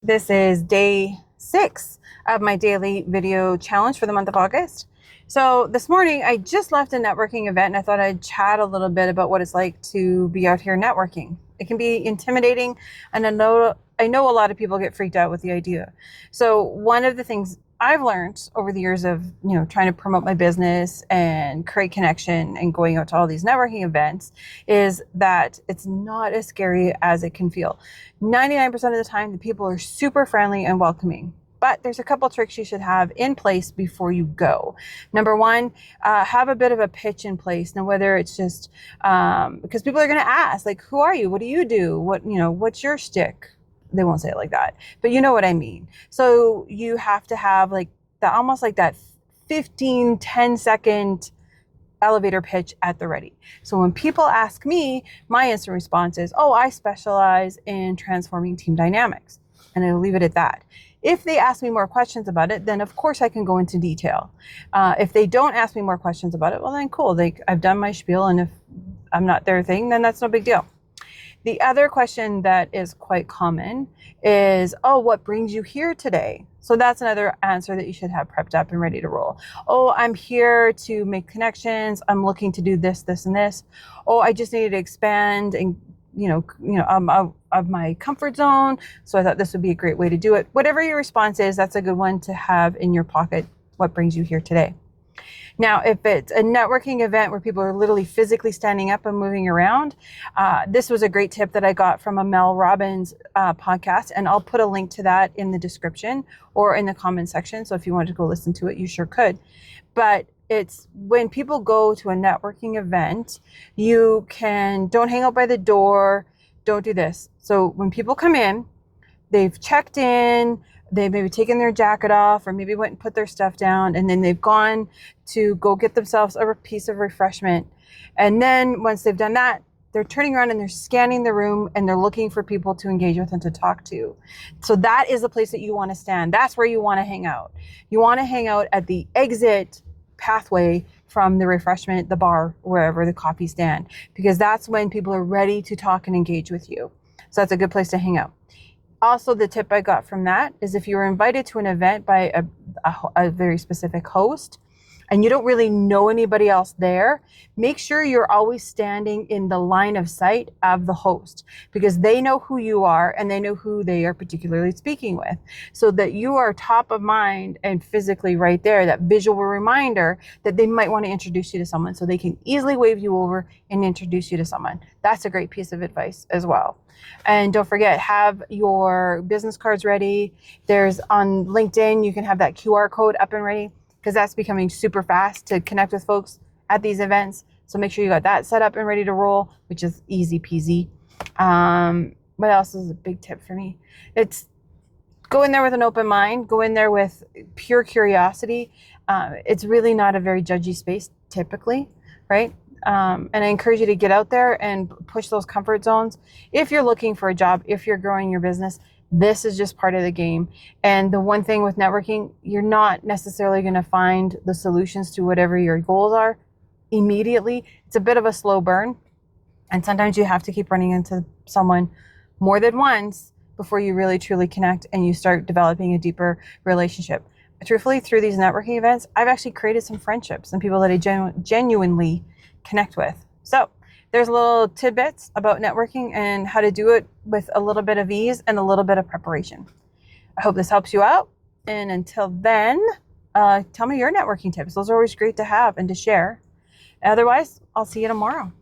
This is day 6 of my daily video challenge for the month of August. So this morning I just left a networking event and I thought I'd chat a little bit about what it's like to be out here networking. It can be intimidating, and I know a lot of people get freaked out with the idea. So one of the things I've learned over the years of, trying to promote my business and create connection and going out to all these networking events is that it's not as scary as it can feel. 99% of the time, the people are super friendly and welcoming. But there's a couple tricks you should have in place before you go. Number one, have a bit of a pitch in place. Now, whether it's just because people are going to ask, like, who are you? What do you do? What's your shtick? They won't say it like that, but you know what I mean. So you have to have almost like that 10-second elevator pitch at the ready. So when people ask me, my instant response is, oh, I specialize in transforming team dynamics. And I'll leave it at that. If they ask me more questions about it, then of course I can go into detail. If they don't ask me more questions about it, well then cool. I've done my spiel, and if I'm not their thing, then that's no big deal. The other question that is quite common is, oh, what brings you here today? So that's another answer that you should have prepped up and ready to roll. Oh, I'm here to make connections. I'm looking to do this, this, and this. Oh, I just needed to expand and of my comfort zone. So I thought this would be a great way to do it. Whatever your response is, that's a good one to have in your pocket. What brings you here today? Now, if it's a networking event where people are literally physically standing up and moving around, this was a great tip that I got from a Mel Robbins podcast, and I'll put a link to that in the description or in the comment section. So if you wanted to go listen to it, you sure could. But it's when people go to a networking event, don't hang out by the door, don't do this. So when people come in, they've checked in, they've maybe taken their jacket off or maybe went and put their stuff down, and then they've gone to go get themselves a piece of refreshment. And then once they've done that, they're turning around and they're scanning the room and they're looking for people to engage with and to talk to. So that is the place that you want to stand. That's where you want to hang out. You want to hang out at the exit pathway from the refreshment, the bar, wherever the coffee stand, because that's when people are ready to talk and engage with you. So that's a good place to hang out. Also, the tip I got from that is if you were invited to an event by a very specific host and you don't really know anybody else there, make sure you're always standing in the line of sight of the host, because they know who you are and they know who they are particularly speaking with, so that you are top of mind and physically right there, that visual reminder that they might want to introduce you to someone, so they can easily wave you over and introduce you to someone. That's a great piece of advice as well. And don't forget, have your business cards ready. There's on LinkedIn, you can have that QR code up and ready, because that's becoming super fast to connect with folks at these events. So make sure you got that set up and ready to roll, which is easy peasy. What else is a big tip for me? It's go in there with an open mind, go in there with pure curiosity. It's really not a very judgy space typically, right? And I encourage you to get out there and push those comfort zones. If you're looking for a job, if you're growing your business, this is just part of the game. And the one thing with networking, you're not necessarily going to find the solutions to whatever your goals are immediately. It's a bit of a slow burn. And sometimes you have to keep running into someone more than once before you really truly connect and you start developing a deeper relationship. Truthfully, through these networking events, I've actually created some friendships and people that I genuinely connect with. So there's little tidbits about networking and how to do it with a little bit of ease and a little bit of preparation. I hope this helps you out. And until then, tell me your networking tips. Those are always great to have and to share. Otherwise, I'll see you tomorrow.